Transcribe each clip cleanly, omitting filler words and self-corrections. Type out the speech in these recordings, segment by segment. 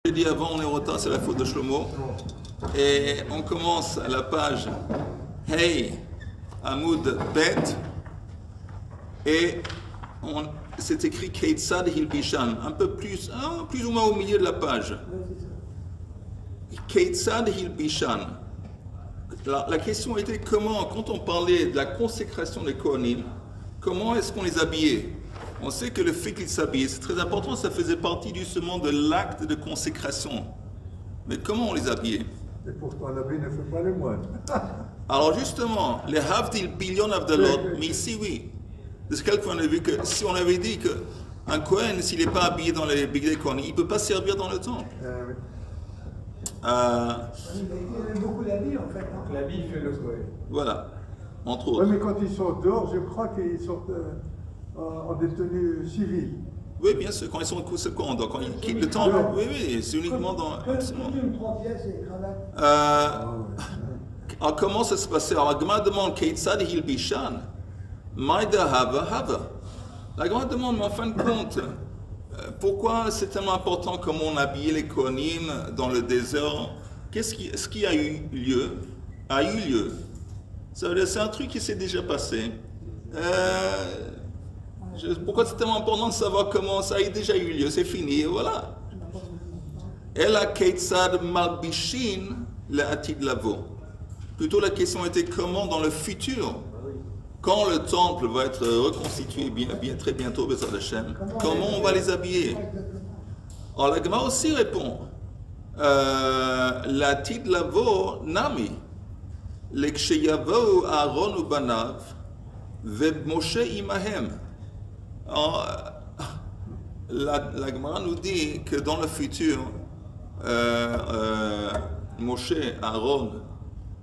J'ai dit avant, on est en retard, c'est la faute de Shlomo. Et on commence à la page Hey, Hamoud Bet. Et c'est écrit Keitzad Hilbishan, un peu plus ou moins au milieu de la page. Keitzad Hilbishan. La question était comment, quand on parlait de la consécration des Kohanim, comment est-ce qu'on les habillait? On sait que le fait qu'ils s'habillaient, c'est très important, ça faisait partie justement de l'acte de consécration. Mais comment on les habillait? Et pourtant l'habit ne fait pas les moines. Alors justement, les Havdil billion Avdalot, mais ici oui. De ce point de vue que si on avait dit qu'un Kohen, s'il n'est pas habillé dans les Bigdei Kohanim, il ne peut pas servir dans le temple. Oui. Il aime beaucoup l'habit en fait. Hein. L'habit fait le Kohen. Voilà, entre autres. Oui, mais quand ils sont dehors, je crois qu'ils sont en des tenues civiles. Oui, bien sûr, quand ils sont secondes, quand ils quittent le temple, oui, c'est uniquement dans... Costume 3 pièces et cravate. Alors comment ça se passait? Alors la Gemara demande Keitzad Hilbishan, Maïda Hava. La Gemara demande, mais en fin de compte, pourquoi c'est tellement important comment on habillait les Kohanim dans le désert? Ce qui a eu lieu? Ça veut dire c'est un truc qui s'est déjà passé. Pourquoi c'est tellement important de savoir comment ça a déjà eu lieu? C'est fini, et voilà. Ela Keitzad Malbishin la Atid Lavo. Plutôt la question était comment dans le futur, quand le temple va être reconstitué très bientôt, Bezrat Hashem, comment on va les habiller? Alors la Gemara aussi répond, la Tid Lavo Nami, Leksheyavo Aaron ou Banav, Ve Moshe Imahem. Alors, la Gemara nous dit que dans le futur, Moshe, Aaron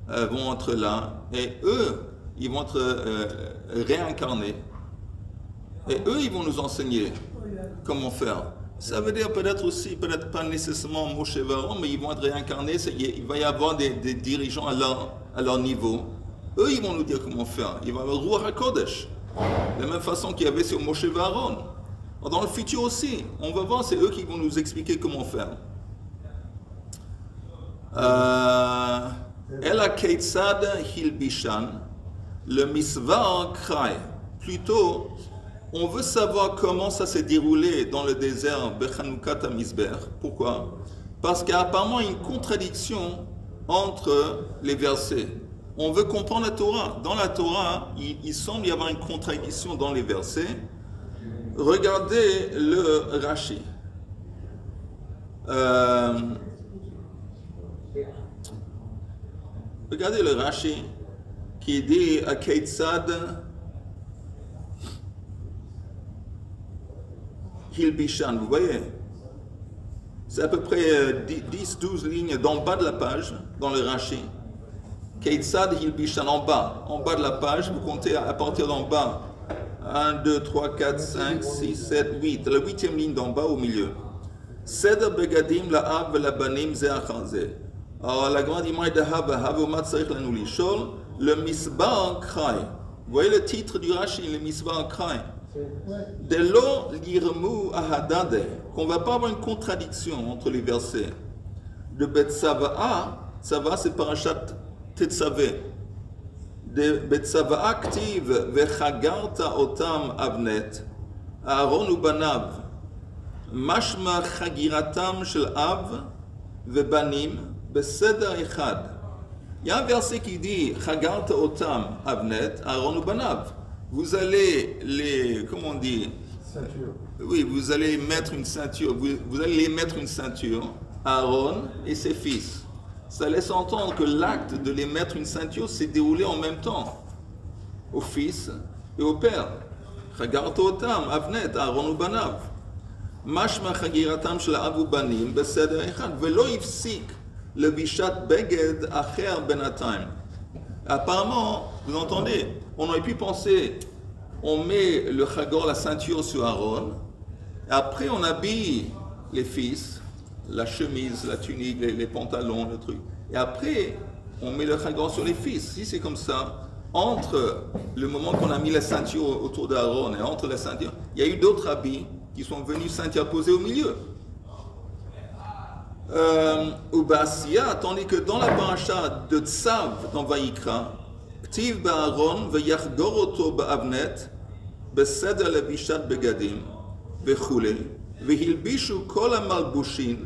vont être là, et eux, ils vont être réincarnés. Et eux, ils vont nous enseigner comment faire. Ça veut dire peut-être pas nécessairement Moshe et Aaron, mais ils vont être réincarnés. Il va y avoir des dirigeants à leur niveau. Eux, ils vont nous dire comment faire. Il va y avoir Ruach HaKodesh. De la même façon qu'il y avait sur Moshe et Aaron. Dans le futur aussi, on va voir, c'est eux qui vont nous expliquer comment faire. Ela Keitzad Hilbishan, le Misvar Krai. Plutôt, on veut savoir comment ça s'est déroulé dans le désert Bechanukat HaMizber. Pourquoi? Parce qu'apparemment, il y a une contradiction entre les versets. On veut comprendre la Torah. Dans la Torah, il semble y avoir une contradiction dans les versets. Regardez le Rashi. Regardez le Rashi qui dit à Keitzad Hilbishan. Vous voyez? C'est à peu près 10-12 lignes d'en bas de la page, dans le Rashi. Keitzad Hilbishan, en bas de la page, vous comptez à partir d'en bas. 1, 2, 3, 4, 5, 6, 7, 8. La 8e ligne d'en bas au milieu. Seder begadim la'ab labanim ze achar. Alors la grande image de le Misbar Krai. Vous voyez le titre du Rashi, le Misbar Krai. De l'eau l'irmu ahadade. Qu'on ne va pas avoir une contradiction entre les versets. De Betsava'a, Sava c'est parashat Tetzavé. De Betsava'a ktiv vechagarta otam avnet. Aaron ou banav. Mashma chagiratam shel av vebanim. Il y a un verset qui dit Chagarta otam avnet Aaron ou banav. Vous allez comment on dit? Ceinture. Oui, vous allez mettre une ceinture. Vous allez les mettre une ceinture, Aaron et ses fils. Ça laisse entendre que l'acte de les mettre une ceinture s'est déroulé en même temps, au fils et au père. Chagarta otam avnet Aaron ou banav. Mashma chagiratam shel av ubanim beseder echad velo yifsik. Le Bishat Beged Acher Benatime. Apparemment, vous entendez, on aurait pu penser, on met le chagor, la ceinture sur Aaron, et après on habille les fils, la chemise, la tunique, les pantalons, le truc. Et après, on met le chagor sur les fils. Si c'est comme ça, entre le moment qu'on a mis la ceinture autour d'Aaron et entre la ceinture, il y a eu d'autres habits qui sont venus s'interposer au milieu. ou Basia, tandis que dans la paracha de Tsav, dans Vayikra, Ktiv Ba'aron v'yachgor oto ba'avnet beseder levishat begadim v'chule v'hilbishu kol ha'malbushin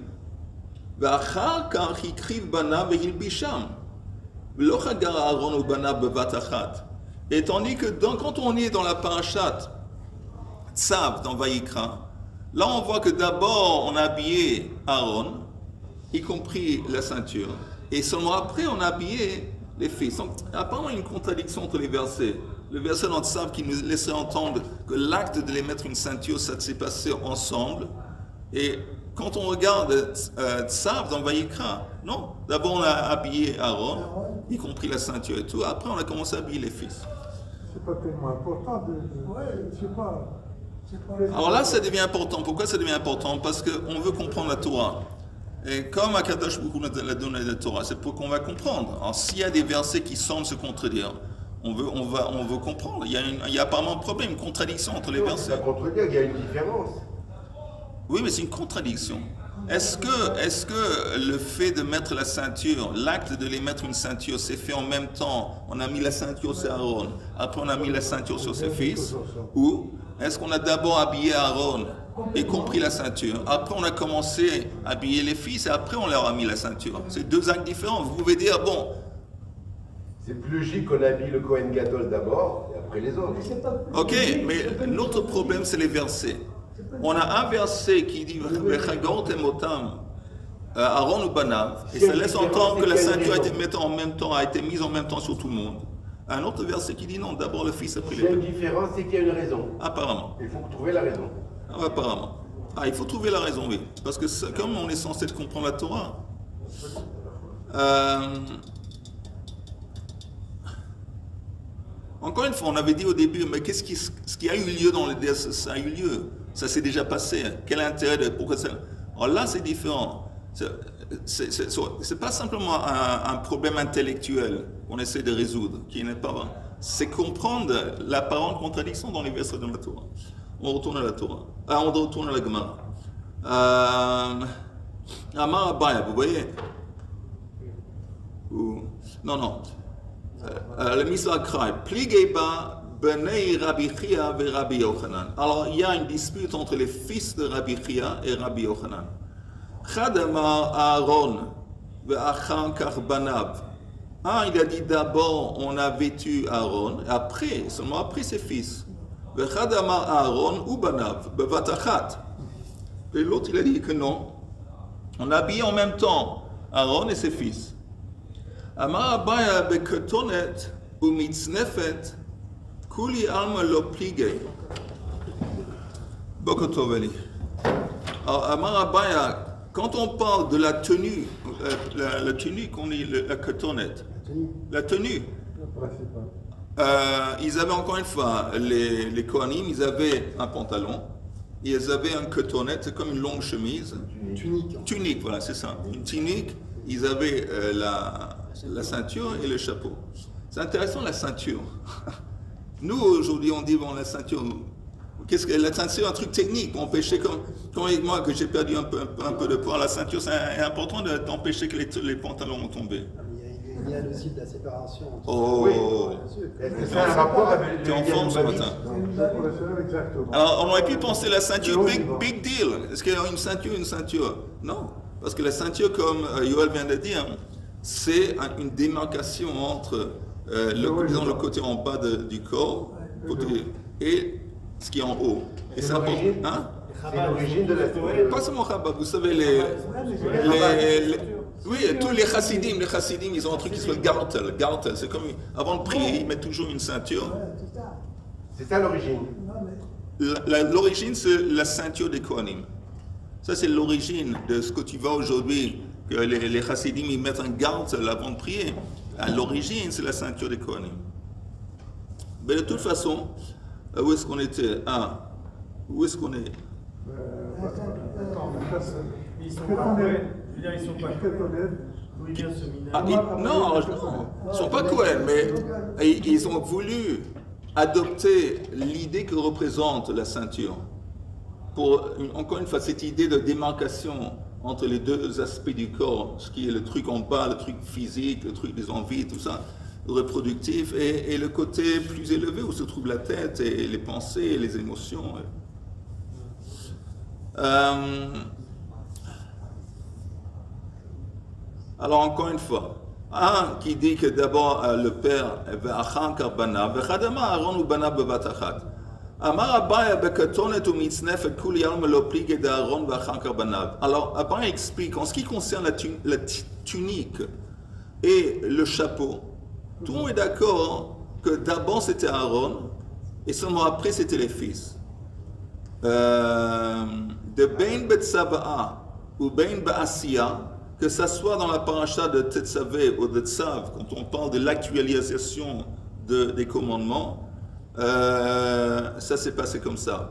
ואחר כך הקריב בניו והלבישם. ולא חגר אהרון ובניו בבת אחת. Et tandis que quand on est dans la parashat Tsav, dans Vayikra, là on voit que d'abord on a habillé Aaron, y compris la ceinture, et seulement après on a habillé les fils. Donc apparemment une contradiction entre les versets. Le verset dans Tsav qui nous laissait entendre que l'acte de les mettre une ceinture, ça s'est passé ensemble, et quand on regarde Tsav dans Vayikra, non. D'abord on a habillé Aaron, y compris la ceinture et tout. Après on a commencé à habiller les fils. C'est pas tellement important je sais pas. Alors là ça devient important. Pourquoi ça devient important? Parce qu'on veut comprendre la Torah. Et comme Akadosh Baruch Hu nous a donné la Torah, c'est pour qu'on va comprendre. Alors s'il y a des versets qui semblent se contredire, on veut comprendre. Il y a apparemment un problème, une contradiction entre les versets. Ça contredire, il y a une différence. Oui, mais c'est une contradiction. Est-ce que le fait de mettre la ceinture, l'acte de les mettre une ceinture, s'est fait en même temps? On a mis la ceinture sur Aaron, après on a mis la ceinture sur ses fils? Ou est-ce qu'on a d'abord habillé Aaron et compris la ceinture? Après on a commencé à habiller les fils et après on leur a mis la ceinture. C'est deux actes différents. Vous pouvez dire, bon... C'est plus logique qu'on habille le Kohen Gadol d'abord et après les autres. Ok, mais l'autre problème c'est les versets. On a un verset qui dit Aaron ou Banav, et ça laisse entendre que la ceinture a été mise en même temps sur tout le monde. Un autre verset qui dit non, d'abord le fils après les Il y a deux. une différence, c'est qu'il y a une raison. Apparemment. Il faut trouver la raison. Apparemment. Il faut trouver la raison, oui. Parce que comme on est censé comprendre la Torah, encore une fois, on avait dit au début, mais ce qui a eu lieu dans le DS, ça a eu lieu. Ça s'est déjà passé. Quel intérêt de pourquoi ça? Alors là, c'est différent. C'est pas simplement un problème intellectuel qu'on essaie de résoudre, qui n'est pas vrai. C'est comprendre l'apparente contradiction dans les versets de la Torah. On retourne à la Torah. On retourne à la Gemara. Amar Abaya, vous voyez? Non. Le Misra Krai. Pligeba. Rabbi Chia et Rabbi Yochanan. Alors, il y a une dispute entre les fils de Rabbi Chia et Rabbi Yochanan. Chadamar Aaron ve'achar kach banav. Il a dit d'abord on a vêtu Aaron, et seulement après ses fils. Ve'chadamar Aaron ou banav bevatachat. Et l'autre il a dit que non. On a habillé en même temps Aaron et ses fils. Amar Abaya be'ketonet ou mitznefet. Kuli alma lo pligé. Bokotoveli. Alors, Amar Abaya, quand on parle de la tenue, la tenue qu'on dit, la cotonnette, la tenue, ils avaient encore une fois, les Kohanim, ils avaient un pantalon, ils avaient un cotonnette, c'est comme une longue chemise. Tunique, voilà, c'est ça. Une tunique, ils avaient la ceinture et le chapeau. C'est intéressant la ceinture. Nous, aujourd'hui, on dit, bon, la ceinture, qu'est-ce que la ceinture, un truc technique, pour empêcher, comme moi, que j'ai perdu un peu de poids, la ceinture, c'est important d'empêcher que les pantalons vont tomber. Il y a aussi de la séparation. Oui. Est-ce que c'est un rapport avec tu es en forme ce matin. Alors, on aurait pu penser la ceinture, big deal. Est-ce qu'il y a une ceinture? Non. Parce que la ceinture, comme Yoel vient de dire, c'est une démarcation entre le côté en bas du corps et ce qui est en haut. Et c'est important. C'est l'origine de la Torah. Pas seulement Chabad, vous savez, oui, tous les chassidim, ils ont un truc qui s'appelle gartel. C'est comme, avant de prier, ils mettent toujours une ceinture. C'est ça l'origine. L'origine, c'est la ceinture des Kohanim. Ça, c'est l'origine de ce que tu vois aujourd'hui, que les chassidim, ils mettent un gartel avant de prier. À l'origine, c'est la ceinture des Kohanim. Mais de toute façon, où est-ce qu'on était? Où est-ce qu'on est? Ils sont pas Cohen. Ils sont pas Cohen. Non, ils ne sont pas Cohen, mais ils ont voulu adopter l'idée que représente la ceinture. Pour, encore une fois, cette idée de démarcation entre les deux aspects du corps, ce qui est le truc en bas, le truc physique, le truc des envies, tout ça, le reproductif, et le côté plus élevé où se trouve la tête et les pensées et les émotions. Alors encore une fois, un qui dit que d'abord le père ve'achar banav vechadama Aaron ou banav bevatachat. Amar Abaya bekatonet ou mitznefet kul yalm lo plige d'Aaron ve'achar banav. Alors Abaya explique en ce qui concerne la tunique et le chapeau, tout le monde est d'accord que d'abord c'était Aaron et seulement après c'était les fils. De Bein Betsava'a ou Bein Ba'asiya, que ça soit dans la paracha de Tetzavé ou de Tzav, quand on parle de l'actualisation des commandements, ça s'est passé comme ça.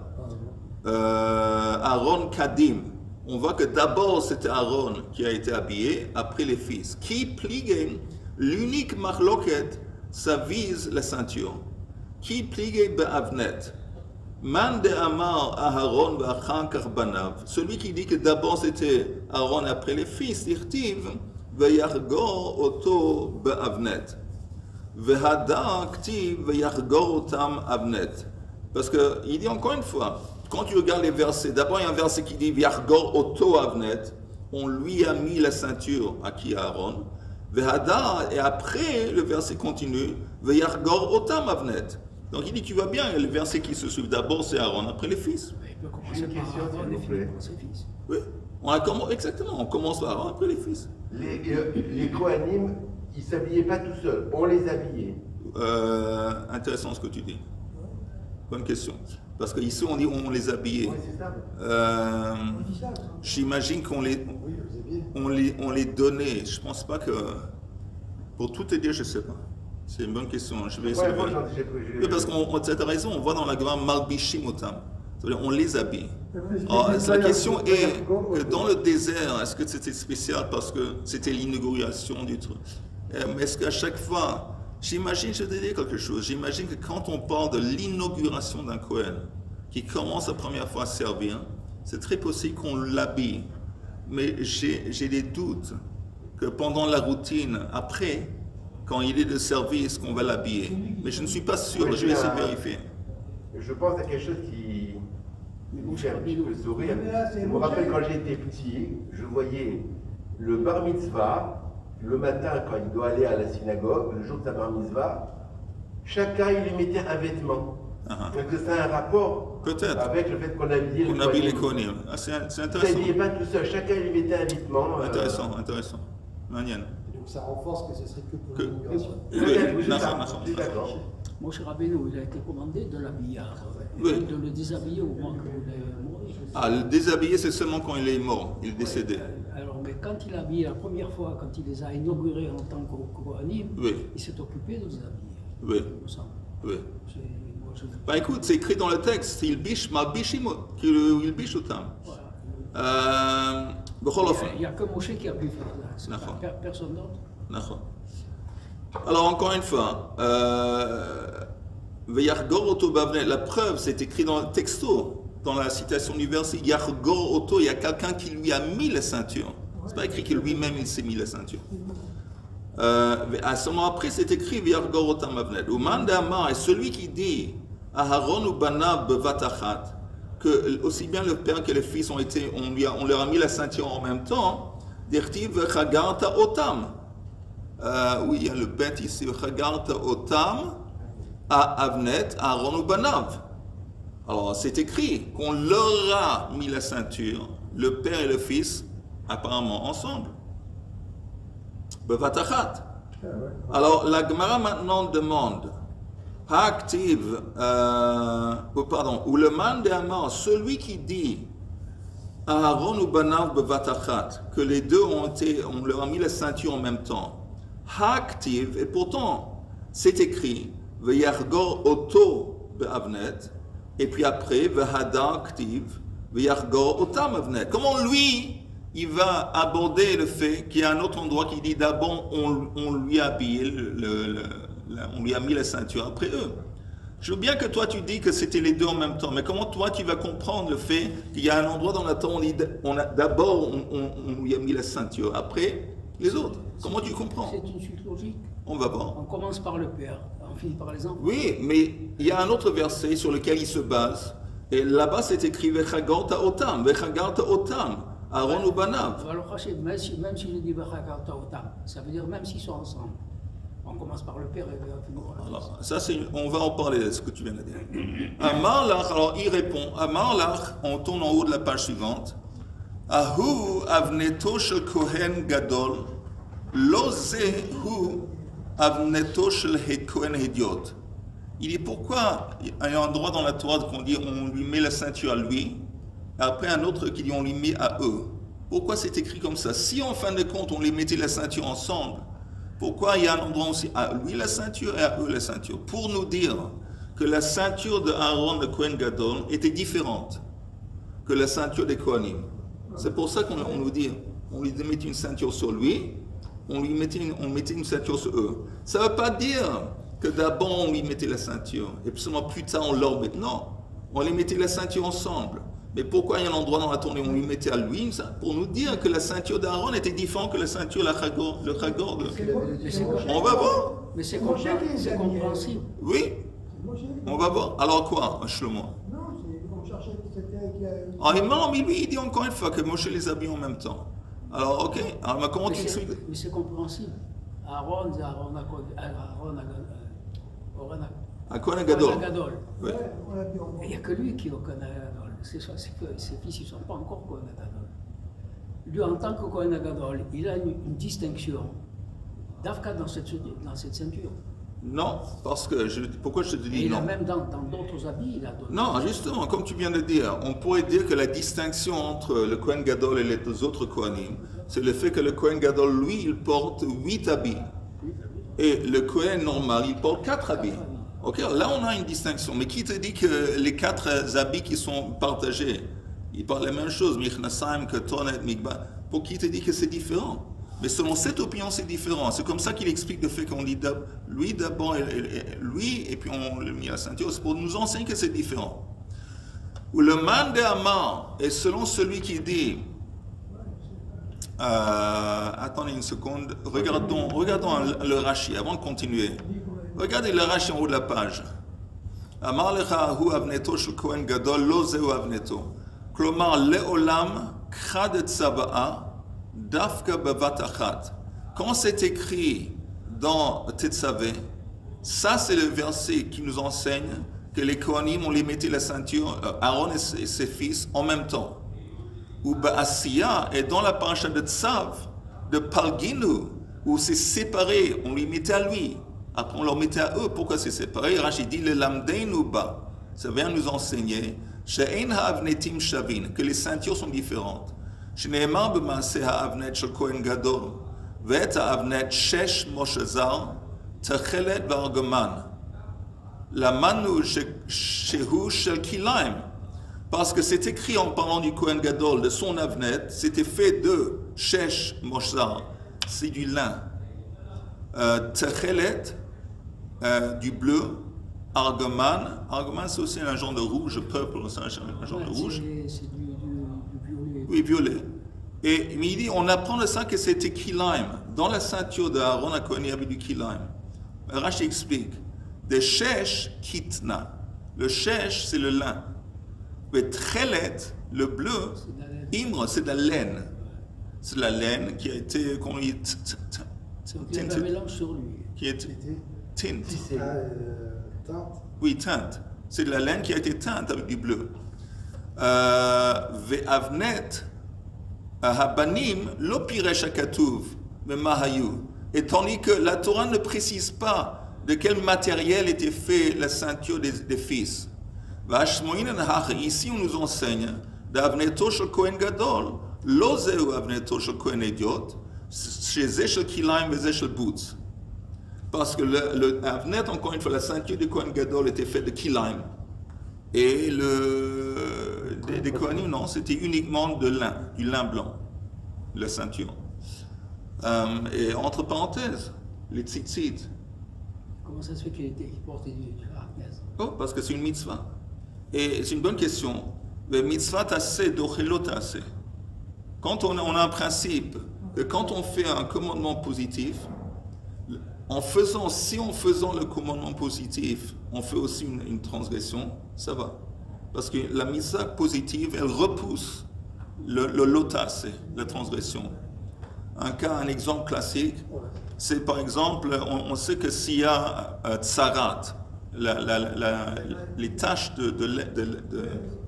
Aaron Kadim, on voit que d'abord c'était Aaron qui a été habillé, après les fils. Qui pligue, l'unique marloquette, ça vise la ceinture. Qui pligue be'avnet. Man de Amar Aharon v'achar banav. Celui qui dit que d'abord c'était Aaron après les fils, irtiv v'yargor oto be'avnet. V'hada ktiv v'yargor otam avnet. Parce que il dit encore une fois, quand tu regardes les versets, d'abord il y a un verset qui dit v'yargor oto avnet. On lui a mis la ceinture à qui Aaron. V'hada, et après le verset continue v'yargor otam avnet. Donc il dit, tu vois bien, le verset qui se suit d'abord c'est Aaron, après les fils. Il peut commencer par Aaron et finir par ses fils. Oui, exactement, on commence par Aaron, après les fils. Les Kohanim, ils ne s'habillaient pas tout seuls, on les habillait. Intéressant ce que tu dis. Bonne question. Parce qu'ici on dit on les habillait. Oui, c'est ça. J'imagine qu'on les donnait. Je ne pense pas que... Pour tout te dire, je ne sais pas. C'est une bonne question, je vais essayer de voir. Oui, parce qu'on tu as raison, on voit dans la grammaire Malbishim Otam, c'est-à-dire on les habille. Alors, la question est que dans le désert, est-ce que c'était spécial parce que c'était l'inauguration du truc? Mais est-ce qu'à chaque fois, j'imagine, je vais te dire quelque chose, j'imagine que quand on parle de l'inauguration d'un Kohen qui commence la première fois à servir, c'est très possible qu'on l'habille. Mais j'ai des doutes que pendant la routine, après, quand il est de service, qu'on va l'habiller. Mais je ne suis pas sûr, je vais essayer de vérifier. Je pense à quelque chose qui me fait un petit peu sourire. Je me rappelle quand j'étais petit, je voyais le bar mitzvah, le matin quand il doit aller à la synagogue, le jour de sa bar mitzvah, chacun il lui mettait un vêtement. Donc c'est un rapport avec le fait qu'on habillait les Kohanim. C'est intéressant. Il ne s'habillait pas tout seul, chacun lui mettait un vêtement. Intéressant. Manienne. Donc ça renforce que ce serait que pour l'immigration. Oui, d'accord. Moshe Rabbeinu, il a été commandé de l'habiller, de le déshabiller au moment où il est mort. Ah, le déshabiller, c'est seulement quand il est mort, il est décédé. Alors, mais quand il a habillé la première fois, quand il les a inaugurés en tant que Kohanim, il s'est occupé de les habiller. Oui. Bah écoute, c'est écrit dans le texte, il biche otam. Il n'y a que Moshe qui a pu faire ça, personne d'autre. Alors encore une fois, la preuve c'est écrit dans le texto, dans la citation du verset, Yargor Oto, il y a quelqu'un qui lui a mis la ceinture. C'est pas écrit que lui-même il s'est mis la ceinture. À ce moment après c'est écrit Yargor Otam Avnet. Ou Mandama est celui qui dit Aharon ou Banav bevatachat, que aussi bien le père que les fils on leur a mis la ceinture en même temps. Dirtiv Chagarta Otam. Oui, il y a le bête ici, Chagarta Otam à Avnet, Aaron ou Banav. Alors c'est écrit qu'on leur a mis la ceinture, le père et le fils, apparemment ensemble. Bevatachat. Alors la Gemara maintenant demande, Ha'aktiv, ou le man de Amar, celui qui dit Aaron ou Banav bevatachat, que les deux on leur a mis la ceinture en même temps. Ha'aktiv, et pourtant c'est écrit, V'yargor oto be'avnet, et puis après, V'hada aktiv, V'yargor otam avnet. Comment lui, il va aborder le fait qu'il y a un autre endroit qui dit d'abord on lui a habillé, on lui a mis la ceinture après eux. Je veux bien que toi tu dis que c'était les deux en même temps, mais comment toi tu vas comprendre le fait qu'il y a un endroit dans la Torah où d'abord on lui a mis la ceinture, après les autres? Comment tu comprends? C'est une suite logique. On va voir. On commence par le Père, on finit par les enfants. Oui, mais il y a un autre verset sur lequel il se base, et là-bas c'est écrit Vechagarta otam, Aaron ou Banav. Alors Rachid, même si je dis Vechagarta otam, ça veut dire même s'ils sont ensemble. On commence par le Père et on finit par les enfants. Alors, ça on va en parler de ce que tu viens de dire. Amarlach, alors il répond, Amarlach, on tourne en haut de la page suivante. Ahu avneto shel kohen gadol, lo zehu avneto shel kohen hediot. Il dit pourquoi il y a un endroit dans la Torah qu'on dit on lui met la ceinture à lui, et après un autre qui dit on lui met à eux. Pourquoi c'est écrit comme ça? Si en fin de compte on les mettait la ceinture ensemble, pourquoi il y a un endroit aussi à lui la ceinture et à eux la ceinture? Pour nous dire que la ceinture de Aaron de Kohen Gadol était différente que la ceinture des Kohanim. C'est pour ça qu'on nous dit, on lui mettait une ceinture sur lui, on mettait une ceinture sur eux. Ça ne veut pas dire que d'abord on lui mettait la ceinture et puis seulement plus tard on leur mettait. Non, on les mettait la ceinture ensemble. Mais pourquoi il y a un endroit dans la tournée où on lui mettait à lui, pour nous dire que la ceinture d'Aaron était différente que la ceinture, le chagor de... On va voir. Mais c'est compréhensible. Oui, on va voir. Alors quoi, Shlomo? Non, on cherchait que c'était... Ah, non, mais lui, il dit encore une fois que Moshe les habille en même temps. Alors, ok. Alors, comment tu expliques? Mais c'est compréhensible. Aaron à Kohen Gadol. Ouais. Il n'y a que lui qui est au Kohen Gadol. C'est que ses fils ne sont pas encore Kohen Gadol. Lui, en tant que Kohen Gadol, il a une distinction d'Afka dans cette ceinture. Non, parce que, pourquoi je te dis et non? Il a même dans d'autres habits, il a d'autres. Non, justement, comme tu viens de dire, on pourrait dire que la distinction entre le Kohen Gadol et les autres Kohanim, c'est le fait que le Kohen Gadol, lui, il porte 8 habits. Et le Kohen normal, il porte 4 habits. Ok, là on a une distinction. Mais qui te dit que les 4 habits qui sont partagés, ils parlent la même chose, Michnasaim, Ketonet, Mikba. Pour qui te dit que c'est différent? Mais selon cette opinion, c'est différent. C'est comme ça qu'il explique le fait qu'on dit lui d'abord, lui, et puis on lui met la ceinture. C'est pour nous enseigner que c'est différent. Ou le man de Amar est selon celui qui dit. Attendez une seconde. Regardons le Rashi avant de continuer. Regardez le Rashi en haut de la page. Amar lecha hu avneto shel Kohen Gadol lo zeu avneto. Klomar leolam k'chad tzaba'a. Dafka bevat achat. Quand c'est écrit dans Tetzavé, ça c'est le verset qui nous enseigne que les Kohanim, on les mettait la ceinture, Aaron et ses fils en même temps. Ou Ba'asiya, et dans la paracha de Tzav, de Palginu, où c'est séparé, on les mettait à lui, après on leur mettait à eux. Pourquoi c'est séparé? Rachid dit le lamdeinu ba, ça vient nous enseigner, she'ein ha'avnetim shavin, que les ceintures sont différentes. שנאמר במעשה האבנת של כהן גדול ואת האבנת 6 משה זר תכלת וארגמן למדנו שהוא של כליים parce que c'est écrit en parlant du Kohen Gadol de son avnet, c'était fait de 6 Moshe Zar, c'est du lin, Techelet du bleu, Argaman c'est aussi un genre de rouge, purple, c'est un genre de rouge. C'est du violet. Oui, violet. Et il dit, on apprend de ça que c'était kilaim. Dans la ceinture d'Aaron à Kohen, il y avait du kilaim. Rashi explique. De shesh kitna. Le shesh, c'est le lin. Le tchelet, le bleu, imre, c'est de la laine. C'est de la laine qui a été, qu'on dit, il y a un mélange sur lui. qui est tint. Teinte. Oui, teinte. C'est de la laine qui a été teinte avec du bleu. Ve'avnet habanim lo piresh hakatuv memahayu. Et tandis que la Torah ne précise pas de quel matériel était fait la ceinture des fils. Ici, on nous enseigne d'avneto shel Kohen Gadol lo zeu avneto shel Kohen Hediot chez shel kilaim ve shel butz. Parce que le avnet, encore une fois, la ceinture du Kohen Gadol était faite de kilaim. Et des Kohanim, non, c'était uniquement de lin, du lin blanc, la ceinture. Et entre parenthèses, les tzitzit. Comment ça se fait qu'il portait du harnais? Oh, parce que c'est une mitzvah. Et c'est une bonne question. Le mitzvah tassé, dochelot tassé. Quand on a un principe que quand on fait un commandement positif, si en faisant le commandement positif, on fait aussi une transgression, ça va. Parce que la mitzvah positive, elle repousse le lotassé, la transgression. Un exemple classique, c'est par exemple, on sait que s'il y a tsarat, les taches de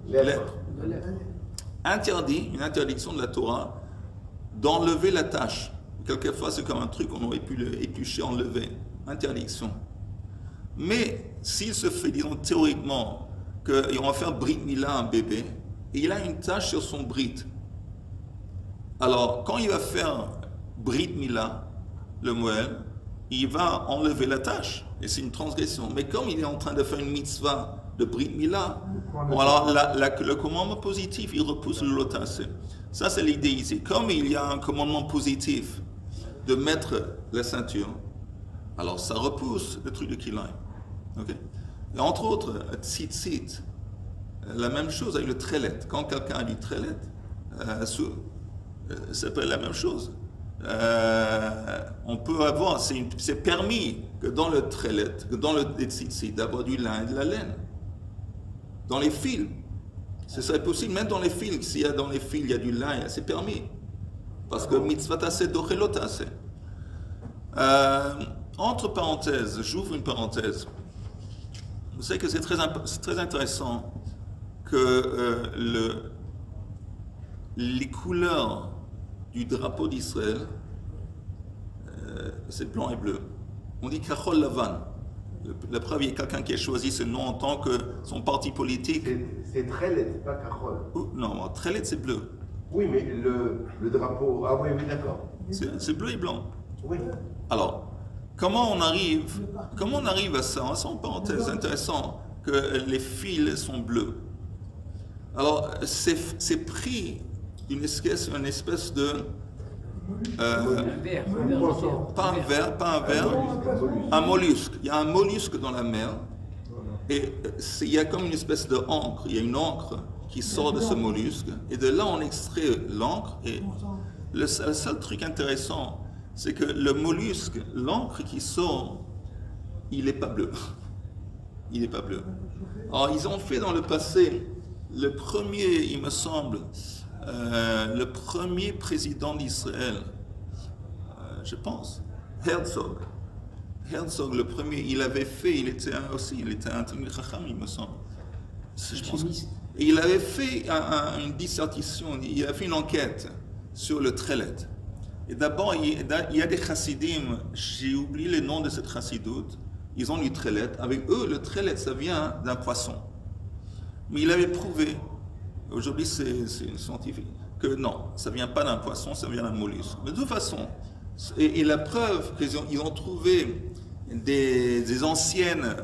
lèpre, une interdiction de la Torah, d'enlever la tache. Quelquefois, c'est comme un truc qu'on aurait pu éplucher, enlever. Interdiction. Mais s'il se fait, disons théoriquement, qu'on va faire brit mila un bébé, et il a une tache sur son brit. Alors, quand il va faire brit mila, le moël, il va enlever la tache, et c'est une transgression. Mais comme il est en train de faire une mitzvah de brit mila, alors le commandement positif, il repousse le lotassé. Ça, c'est l'idée ici. Comme il y a un commandement positif de mettre la ceinture, alors ça repousse le truc de kilaim. Okay? Et entre autres, tzitzit, la même chose avec le trelet. Quand quelqu'un a du trelet, ça peut être la même chose. On peut avoir, c'est permis que dans le trelet, que dans le tzitzit, d'avoir du lin et de la laine. Dans les fils. Ce serait possible, même dans les fils, s'il y a dans les fils, il y a du lin, c'est permis. Parce que mitzvah tassé, dochelot tassé. Entre parenthèses, j'ouvre une parenthèse. Vous savez que c'est très intéressant que les couleurs du drapeau d'Israël, c'est blanc et bleu. On dit kachol lavan. La preuve, il y a quelqu'un qui a choisi ce nom en tant que son parti politique. C'est Trelet, pas Kachol. Non, Trelet c'est bleu. Oui, mais le drapeau. Ah oui, d'accord. C'est bleu et blanc. Oui. Alors, comment on arrive à ça? C'est en parenthèse intéressant que les fils sont bleus. Alors, c'est pris une espèce de pas un verre, un mollusque. Il y a un mollusque dans la mer et il y a comme une espèce de encre. Il y a une encre qui sort de ce mollusque et de là on extrait l'encre. Et le seul truc intéressant, c'est que le mollusque, l'encre qui sort, il n'est pas bleu. Il n'est pas bleu. Alors ils ont fait dans le passé le premier, il me semble, le premier président d'Israël, je pense, Herzog, le premier, il avait fait, il était un Talmid Chacham, il me semble. Et il avait fait une dissertation, il a fait une enquête sur le trelet. Et d'abord, il y a des chassidim, j'ai oublié le nom de cette chassidoute, ils ont du trelet. Avec eux, le trelet, ça vient d'un poisson. Mais il avait prouvé, aujourd'hui c'est scientifique, que non, ça ne vient pas d'un poisson, ça vient d'un mollusque. Mais de toute façon, et la preuve qu'ils ont trouvé des anciennes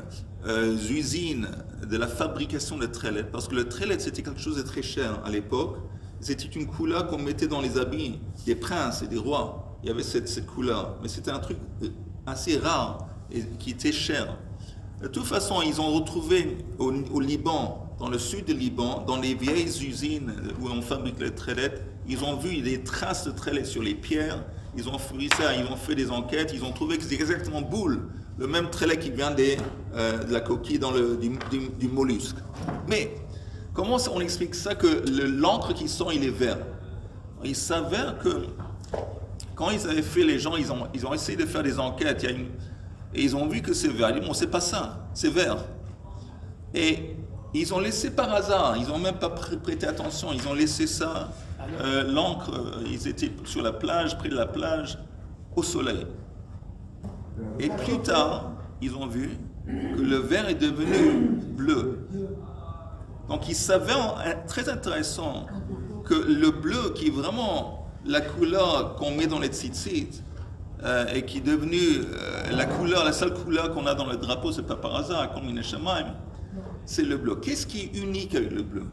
usines de la fabrication de trelet, parce que le trelet c'était quelque chose de très cher à l'époque, c'était une couleur qu'on mettait dans les habits des princes et des rois. Il y avait cette couleur, mais c'était un truc assez rare et qui était cher. De toute façon, ils ont retrouvé au Liban, dans le sud du Liban, dans les vieilles usines où on fabrique les trellettes, ils ont vu des traces de trellettes sur les pierres, ils ont fait ça, ils ont fait des enquêtes, ils ont trouvé que c'est exactement boule, le même trellet qui vient de la coquille du mollusque. Mais comment on explique ça que l'encre qui sort, il est vert? Il s'avère que quand ils avaient fait, les gens, ils ont essayé de faire des enquêtes, et ils ont vu que c'est vert. Ils disent, bon, c'est pas ça, c'est vert. Et ils ont laissé par hasard, ils n'ont même pas prêté attention, ils ont laissé ça, l'encre, ils étaient sur la plage, près de la plage, au soleil. Et plus tard, ils ont vu que le vert est devenu bleu. Donc ils savaient, très intéressant, que le bleu, qui est vraiment la couleur qu'on met dans les tzitzit, et qui est devenue la seule couleur qu'on a dans le drapeau, c'est pas par hasard, comme une Shamaim, c'est le bleu. Qu'est-ce qui est unique avec le bleu?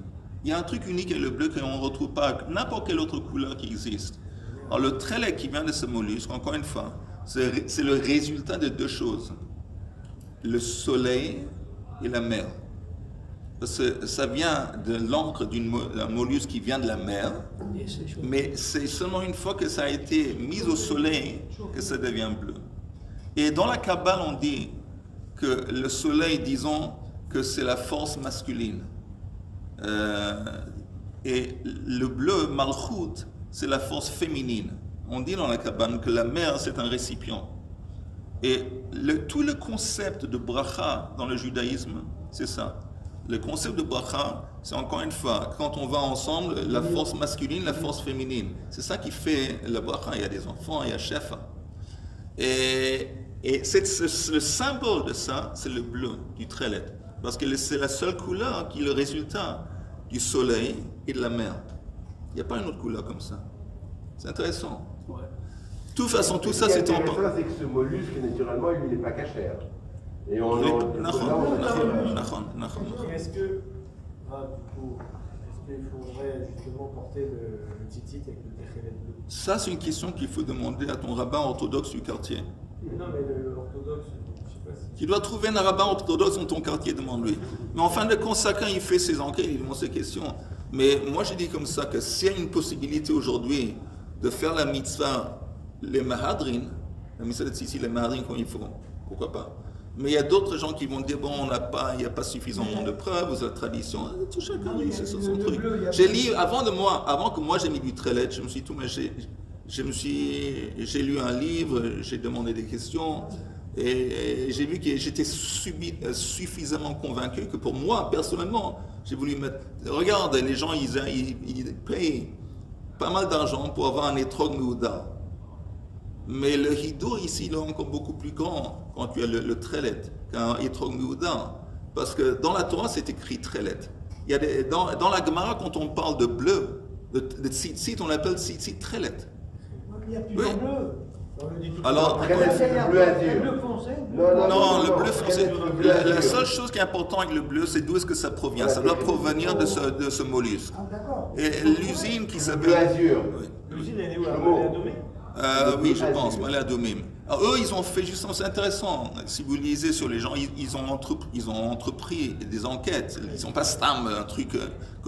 Il y a un truc unique avec le bleu qu'on ne retrouve pas avec n'importe quelle autre couleur qui existe. Alors le trelet qui vient de ce mollusque, encore une fois, c'est le résultat de deux choses. le soleil et la mer. Parce que ça vient de l'encre d'un mollusque qui vient de la mer, mais c'est seulement une fois que ça a été mis au soleil que ça devient bleu. Et dans la Kabbale, on dit que le soleil, disons, que c'est la force masculine. Et le bleu, Malchut, c'est la force féminine. On dit dans la Kabbale que la mer, c'est un récipient. Et tout le concept de bracha dans le judaïsme, c'est ça. Le concept de bracha, c'est encore une fois, quand on va ensemble, la force masculine, la force féminine. C'est ça qui fait la bracha. Il y a des enfants, il y a Shefa. Et le symbole de ça, c'est le bleu du Trélet. Parce que c'est la seule couleur qui est le résultat du soleil et de la mer. Il n'y a pas une autre couleur comme ça. C'est intéressant. Ouais. De toute façon, tout ça, c'est en part. C'est que ce mollusque, naturellement, lui, il n'est pas cachère. Et on Est-ce qu'il faudrait justement porter le tzitzit avec le téchelet bleu? Ça, c'est une question qu'il faut demander à ton rabbin orthodoxe du quartier. Non, mais l'orthodoxe, je sais pas si... Tu dois trouver un rabbin orthodoxe dans ton quartier, demande-lui. Mais en fin de compte, chacun, il fait ses enquêtes, il demande ses questions. Mais moi, je dis comme ça que s'il y a une possibilité aujourd'hui de faire la mitzvah, les mahadrin, la mitzvah de tzitzit, les mahadrin, comme il faut, pourquoi pas? Mais il y a d'autres gens qui vont dire, bon, il n'y a pas suffisamment de preuves, vous avez la tradition, tout chacun, c'est son truc. J'ai lu, avant que moi j'ai mis du Trélet, je me suis tout, mais j'ai lu un livre, j'ai demandé des questions, et j'ai vu que j'étais suffisamment convaincu que pour moi, personnellement, j'ai voulu mettre, regarde, les gens, ils payent pas mal d'argent pour avoir un étrog Meuda. Mais le hidour ici, il est encore beaucoup plus grand quand tu as le Trélet qu'un étrog Meuda. Parce que dans la Torah, c'est écrit Trélet. Il y a dans la Gemara, quand on parle de bleu, de tzitzit, on l'appelle tzitzit Trélet. Il y a plusieurs bleus. Alors, le bleu azur. Non, le bleu foncé. La seule chose qui est importante avec le bleu, c'est d'où est-ce que ça provient. Ça doit provenir de ce mollusque. Et l'usine qui s'appelle... Bleu azur. L'usine, elle est où? Oui, je pense, Malé Adomim. Eux, ils ont fait justement, c'est intéressant. Si vous lisez sur les gens, ils ont entrepris des enquêtes. Ils n'ont pas stam, un truc.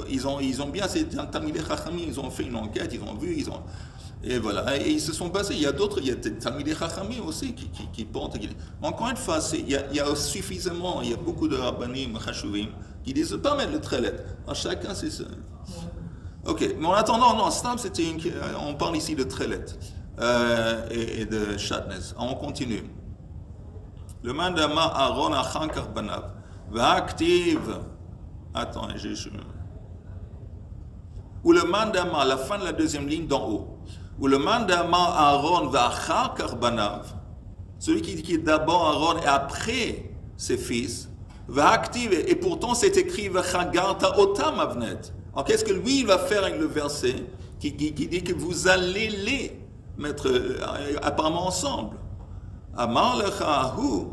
Ils ont bien, c'est un Talmidei Chachamim, ils ont fait une enquête, ils ont vu, et voilà. Et ils se sont basés. Il y a d'autres, il y a des Talmidei Chachamim aussi qui portent. Encore une fois, il y a suffisamment, il y a beaucoup de Rabbanim, Chashuvim, qui disent pas mettre le Trélet. Chacun, c'est ça. Ok, mais en attendant, non, stam, on parle ici de Trélet. Et de Shatnez. On continue. Le mandama Aaron Achan Karbanav va active. Attends, ou le mandama, la fin de la deuxième ligne d'en haut. Ou le mandama Aaron va Achan Karbanav, celui qui est d'abord Aaron et après ses fils, va activer. Et pourtant, c'est écrit Vachagarta Otam Avnet. Alors, qu'est-ce que lui il va faire avec le verset qui dit que vous allez les mettre apparemment ensemble. Amar lechahu,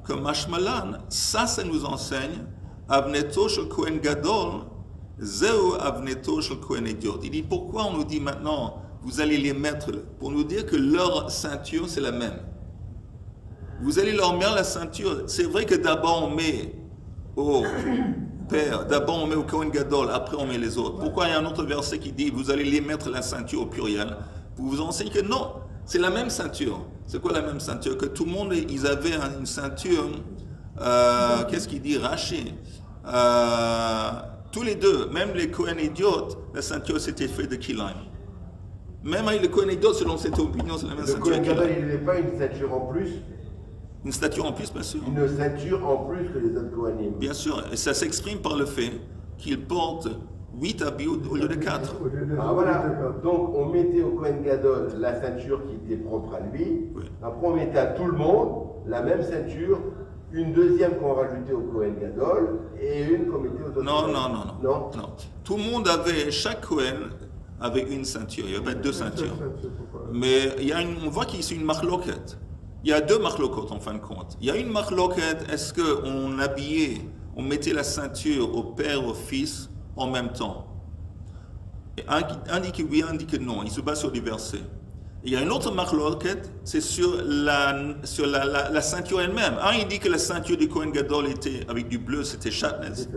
que mashmalan, ça nous enseigne, avneto shel kohen gadol, zeu avneto shel kohen idiot. Il dit pourquoi on nous dit maintenant, vous allez les mettre, pour nous dire que leur ceinture c'est la même. Vous allez leur mettre la ceinture. C'est vrai que d'abord on met au père, d'abord on met au kohen gadol, après on met les autres. Pourquoi il y a un autre verset qui dit, vous allez les mettre la ceinture au pluriel? Vous vous enseignez que non, c'est la même ceinture. C'est quoi la même ceinture? Que tout le monde, ils avaient une ceinture, qu'est-ce qu'il dit? Raché. Tous les deux, même les Kohen idiotes, la ceinture s'était faite de Kilaim. Même avec les Kohen idiotes, selon cette opinion, c'est la même ceinture. Le Kohen Gadol, il n'avait pas une ceinture en plus? Une ceinture en plus, bien sûr. Une ceinture en plus que les autres Kohanim. Bien sûr, et ça s'exprime par le fait qu'il porte 8 habits au lieu de 4. Ah voilà, donc on mettait au Kohen Gadol la ceinture qui était propre à lui, oui. Après on mettait à tout le monde la même ceinture, une deuxième qu'on rajoutait au Kohen Gadol et une qu'on mettait aux autres. Non. Tout le monde avait, chaque Kohen avait une ceinture, il y avait 2 ceintures. Mais on voit qu'il y a une marloquette. Il y a 2 marloquettes en fin de compte. Il y a une marloquette, est-ce qu'on habillait, on mettait la ceinture au père, au fils, en même temps. Un dit que oui, un dit que non. Il se base sur des versets. Il y a une autre marloquette, c'est sur la ceinture elle-même. Un, il dit que la ceinture du Kohen Gadol était avec du bleu, c'était shatnez.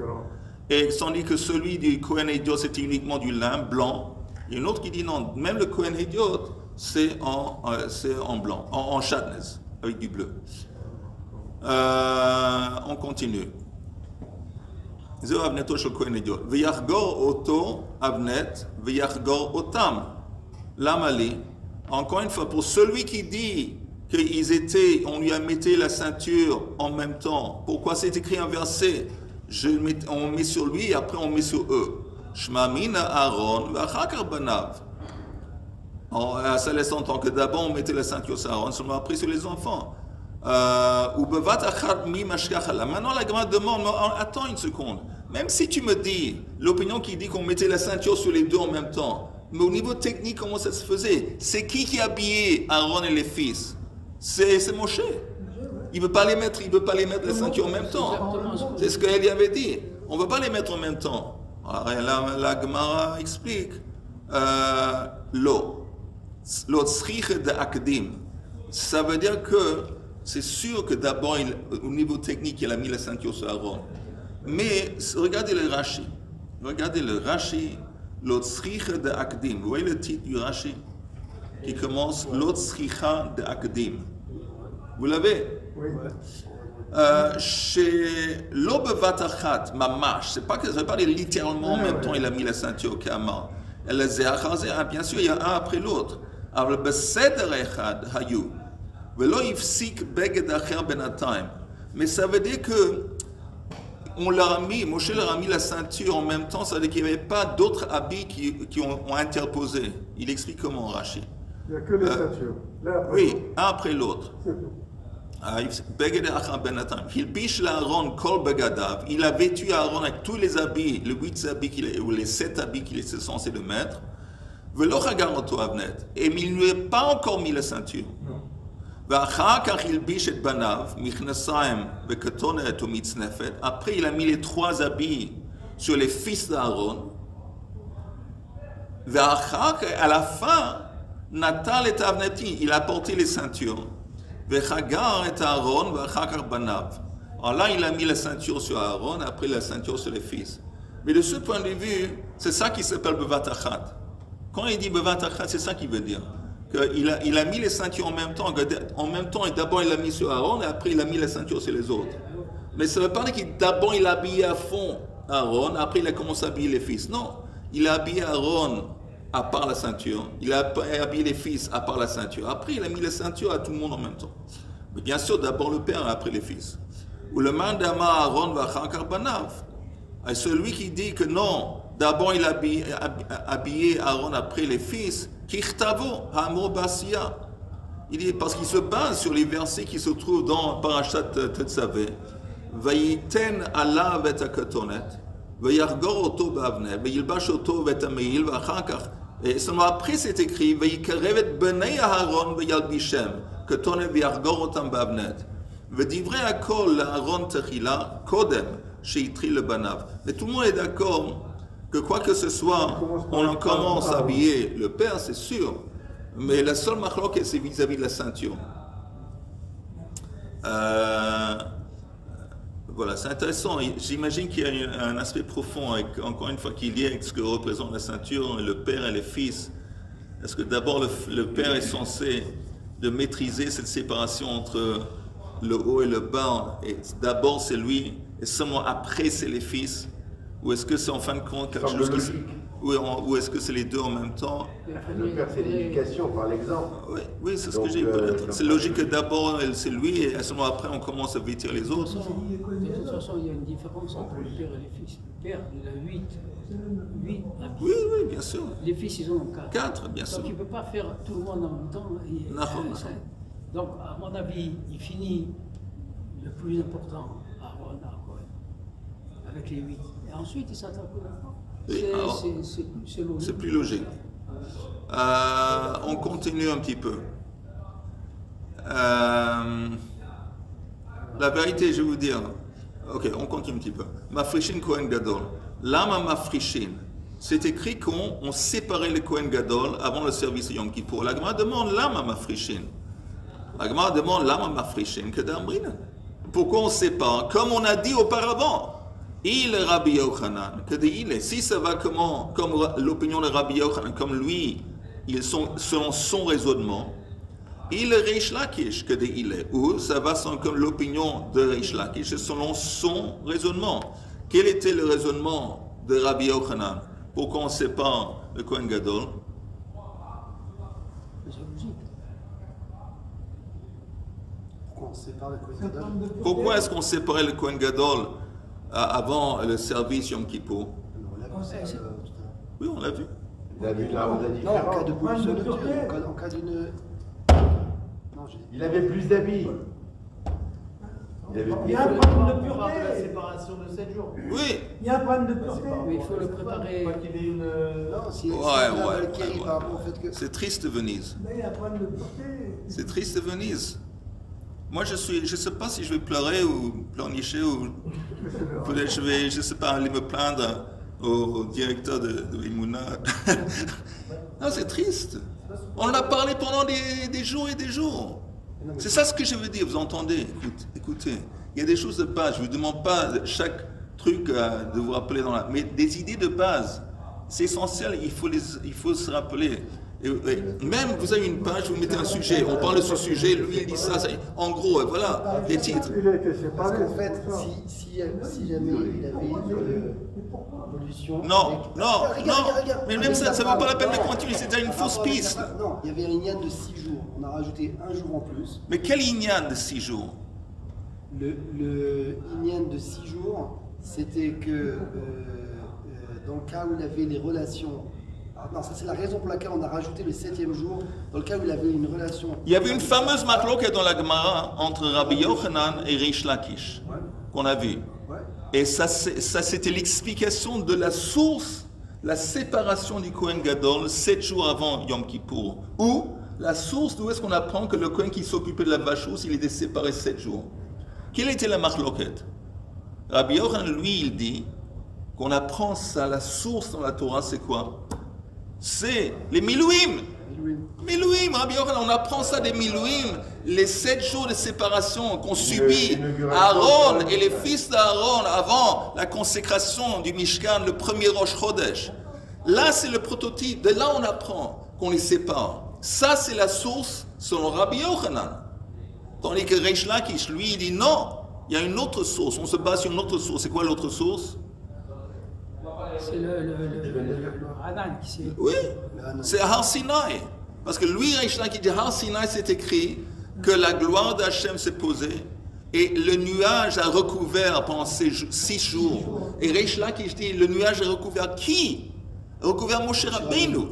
Et tandis que celui du Kohen Hédiot, c'était uniquement du lin blanc. Il y a une autre qui dit non, même le Kohen Hédiot, c'est en blanc, en shatnez, avec du bleu. On continue. Zéro avneto shel Kohen Hédiot. V'yachgor oto avnet, v'yachgor otam. L'amali. Encore une fois, pour celui qui dit on lui a mis la ceinture en même temps, pourquoi c'est écrit un verset? On met sur lui et après on met sur eux. Shmamina Aaron v'achakar banav. Ça laisse entendre que d'abord on mettait la ceinture sur Aaron, seulement après sur les enfants. Ou bevat achat mi mashkachala. Maintenant la Gemara demande, attends une seconde. Même si tu me dis l'opinion qui dit qu'on mettait la ceinture sur les deux en même temps, mais au niveau technique, comment ça se faisait? C'est qui habillait Aaron et les fils? C'est Moshe. Il ne veut pas les mettre la ceinture en même temps. C'est ce qu'elle avait dit. On ne veut pas les mettre en même temps. Alors, la Gemara explique l'eau tzrich de akdim. Ça veut dire que c'est sûr que d'abord, au niveau technique, il a mis la ceinture sur Aaron. Mais regardez le Rashi. L'otzricha de Akdim. Vous voyez le titre du Rashi qui commence l'otzricha de Akdim. Vous l'avez? Oui. Chez l'obevatachat, mamash, ça veut pas dire littéralement en même temps il a mis la ceinture au Kama. Bien sûr, il y a un après l'autre. Mais ça veut dire que Moshe leur a mis la ceinture en même temps, ça veut dire qu'il n'y avait pas d'autres habits qui ont interposé. Il explique comment, Rashi. Il n'y a que les ceintures. Oui, un après l'autre. Il a vêtu Aaron avec tous les habits, les 8 habits ou les 7 habits qu'il était censé le mettre. Et il ne lui a pas encore mis la ceinture. Après, il a mis les 3 habits sur les fils d'Aaron. À la fin, Natal et Avneti, il a porté les ceintures. Alors là, il a mis la ceinture sur Aaron, après la ceinture sur les fils. Mais de ce point de vue, c'est ça qui s'appelle Bevatachat. Quand il dit Bevatachat, c'est ça qu'il veut dire. Il a mis les ceintures en même temps, et d'abord il a mis sur Aaron, et après il a mis la ceinture sur les autres. Mais ça ne veut pas dire qu'il d'abord il a habillé à fond Aaron, après il a commencé à habiller les fils. Non, il a habillé Aaron à part la ceinture, il a habillé les fils à part la ceinture, après il a mis la ceinture à tout le monde en même temps. Mais bien sûr, d'abord le père, et après les fils. Ou le mandama Aaron va chakar banav. Et celui qui dit que non, d'abord il a habillé Aaron après les fils, Kirtavo, Hamor Basia. Il dit, parce qu'il se base sur les versets qui se trouvent dans Parashat Tetzavé. Vayiten Allah vetakatonet, vayargor oto bavne, vayilbash oto vetameil, vachakach. Et seulement après c'est écrit, vayikarevet benei Aaron vayalbishem, katonet vayargor otam bavnet. Vedivrei akol Aaron techila, kodem, sheitri le banav. Mais tout le monde est d'accord que quoi que ce soit, on en commence à habiller le père, c'est sûr. Mais la seule marloquette, c'est vis-à-vis de la ceinture. Voilà, c'est intéressant. J'imagine qu'il y a un aspect profond, encore une fois, qui est lié avec ce que représente la ceinture, le père et les fils. Est-ce que d'abord le père est censé de maîtriser cette séparation entre le haut et le bas, et d'abord c'est lui, et seulement après c'est les fils? Ou est-ce que c'est en fin de compte quelque chose qui... Ou est-ce que c'est les deux en même temps? Le père, c'est l'éducation, par l'exemple. Oui, c'est ce que j'ai peut-être. C'est logique que d'abord c'est lui et seulement après on commence à vêtir les autres. De toute façon, il y a une différence entre le père et les fils. Le père, il a 8 habits. Oui, bien sûr. Les fils, ils en ont 4. 4, bien sûr. Donc il ne peut pas faire tout le monde en même temps. Donc, à mon avis, il finit le plus important à Aaron, avec les 8. Et ensuite, il s'attaque au enfant. C'est logique. C'est plus logique. On continue un petit peu. La vérité, je vais vous dire. Ok, on continue un petit peu. Mafrishin Kohen Gadol. Lama Mafrishin. c'est écrit qu'on séparait le Kohen Gadol avant le service de Yom Kippour. La Gemara demande lama mafrishin. La Gemara demande lama mafrishin que d'ambrina. Pourquoi on sépare? Comme on a dit auparavant. Il est Rabbi Yochanan, que il est. Si ça va comme l'opinion de Rabbi Yochanan, comme lui, ils sont selon son raisonnement, il est Reish Lakish, que il est. Ou ça va comme l'opinion de Reish Lakish, selon son raisonnement. Quel était le raisonnement de Rabbi Yochanan? Pourquoi on sépare le Kohen Gadol? Pourquoi on sépare le Kohen Gadol? Pourquoi est-ce qu'on séparait le Kohen Gadol avant le service Yom Kippour? Oui, on l'a vu. Il a vu là, on a dit. Non, en cas de bouche, en cas d'une. Il avait plus d'habits. Il y a un problème de pureté. La séparation de 7 jours. Oui. Il y a un problème de pureté. Oui, il faut le préparer. Pas qu'il ait une. Non, si Ouais. par rapport au fait que. C'est triste Venise. Mais il y a un problème de pureté. C'est triste Venise. Moi, je sais pas si je vais pleurer ou pleurnicher ou peut-être je vais, je sais pas, aller me plaindre au directeur de Emouna. Non, c'est triste. On en a parlé pendant des jours et des jours. C'est ça ce que je veux dire, vous entendez? Écoutez, il y a des choses de base, je ne vous demande pas chaque truc de vous rappeler mais des idées de base, c'est essentiel, il faut se rappeler. Et même, vous avez une page, vous mettez un sujet, on parle de ce sujet, lui il dit ça, en gros, voilà, des titres. Il a été Parce séparé. qu'en fait, si jamais il avait une évolution. Non, Regarde. mais même ça ne vaut pas la peine de continuer, c'est déjà une fausse piste. Non, il y avait un Inyan de 6 jours, on a rajouté un jour en plus. Mais quel Inyan de 6 jours? Le Inyan de 6 jours, c'était que dans le cas où il avait les relations. Non, ça c'est la raison pour laquelle on a rajouté le 7e jour, dans le cas où il avait une relation. Il y avait une fameuse machloket dans la Gemara entre Rabbi Yochanan et Reish Lakish, qu'on a vu. Ouais. Et ça c'était l'explication de la source, la séparation du Kohen Gadol 7 jours avant Yom Kippour. Ou la source d'où est-ce qu'on apprend que le Kohen qui s'occupait de la vache rousse, il était séparé 7 jours. Quelle était la machloket? Rabbi Yochanan, lui, il dit qu'on apprend ça, la source dans la Torah, c'est quoi? C'est les Milouim. Milouim, Rabbi Yochanan, on apprend ça des Milouim, les 7 jours de séparation qu'ont subi Aaron et les fils d'Aaron avant la consécration du Mishkan, le premier Rosh Chodesh. Là, c'est le prototype. De là, on apprend qu'on les sépare. Ça, c'est la source selon Rabbi Yochanan. Tandis que Reish Lakish, lui, il dit non, il y a une autre source. On se base sur une autre source. C'est quoi l'autre source? C'est le Hanan qui s'est... Oui, c'est Har Sinai. Parce que lui, Reish Lakish dit Har Sinai, c'est écrit que la gloire d'Hachem s'est posée et le nuage a recouvert pendant 6 jours. Et Reish Lakish dit le nuage a recouvert qui? A recouvert Moshe Rabbeinu.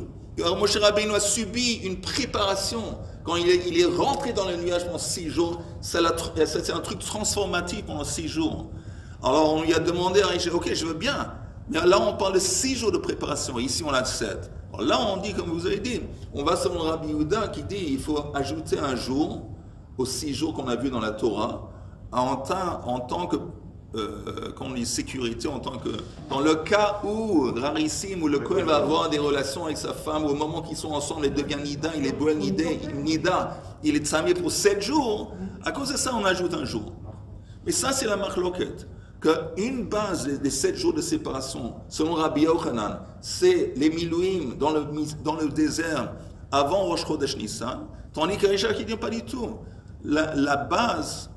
Moshe Rabbeinu a subi une préparation. Quand il est rentré dans le nuage pendant 6 jours, c'est un truc transformatif pendant 6 jours. Alors on lui a demandé, ok, je veux bien. Mais là, on parle de 6 jours de préparation. Ici, on a 7. Alors là, on dit, comme vous avez dit, on va selon Rabbi Yehuda qui dit il faut ajouter un jour aux 6 jours qu'on a vus dans la Torah en tant que, qu'on dit sécurité, en tant que, dans le cas où Rarissim, où le Kohen va avoir des relations avec sa femme, au moment qu'ils sont ensemble, il devient Nida, il est Boel Nida, il est Tsamé pour 7 jours. À cause de ça, on ajoute un jour. Mais ça, c'est la machloket. Qu'une base des 7 jours de séparation, selon Rabbi Yochanan, c'est les Milouim dans le désert avant Rosh Chodesh Nissan, tandis que Reish Lakish ne dit pas du tout. La base,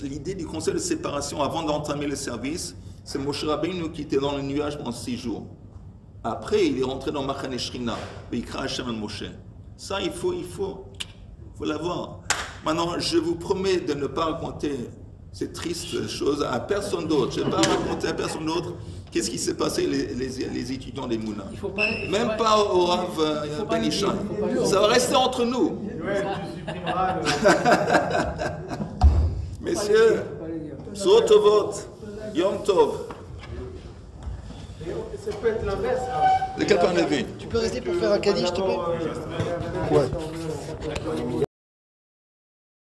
l'idée du conseil de séparation avant d'entamer le service, c'est Moshe Rabbeinu qui était dans le nuage pendant 6 jours. Après, il est rentré dans Machane Shrina, Vayikra Hashem al Moshe. Ça, il faut l'avoir. Maintenant, je vous promets de ne pas raconter ces tristes choses à personne d'autre. Je ne vais pas raconter à personne d'autre qu'est-ce qui s'est passé les étudiants des Mouna. Même pas au Rav Ben Ishan. Ça va rester entre nous. Messieurs, Sotovot, Yom Tov. Ça peut être l'inverse. Le Kappa Levé. Tu peux rester pour faire un caddie, s'il te plaît? Ouais.